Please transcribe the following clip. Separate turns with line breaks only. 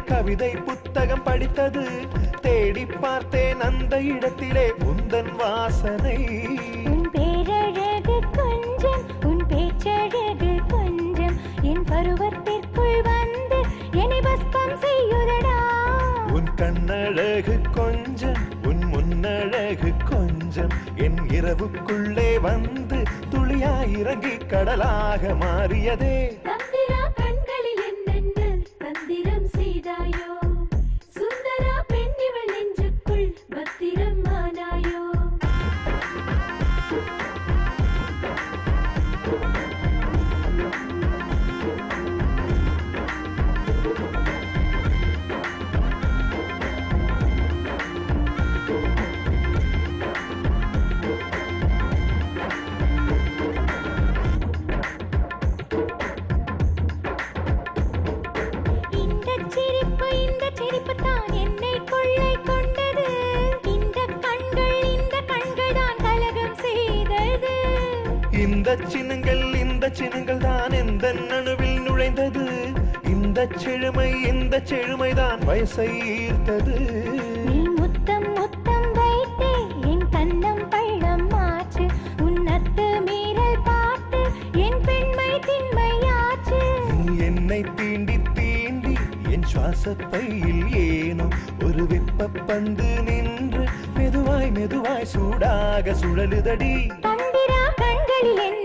கவிதை புத்தகம் படித்தது தேடி பார்த்தேன் அந்த இடத்திலே உந்தன் வாசனை.
உன் பேரழகு கொஞ்சம் உன் பேச்சழகு கொஞ்சம் என் பருவத்திற்குள் வந்து என்னை பஸ்பம் செய்யுதடா.
உன் கண்ணழகு கொஞ்சம் உன் முன்னழகு கொஞ்சம் என் இரவுக்குள்ளே வந்து துளியாய் இறங்கி கடலாக மாறியதே. இந்த சின்னங்கள் தான் எந்த நணுவில் நுழைந்தது. இந்த செழுமைதான் வயசை ஈர்த்தது.
நீ முத்தம் முத்தம் வைத்தே என் கண்ணம் பள்ளம் மாற்று. உன்னத்து மீறல் பாட்டு என் பெண்மை திண்மையாச்சு.
நீ என்னை தீண்டி தீண்டி என் சுவாசப்பையில் ஏனோ ஒரு வெப்ப பந்து நின்று மெதுவாய் மெதுவாய் சூடாக சுழலுதடி.
தந்திரா கண்களில்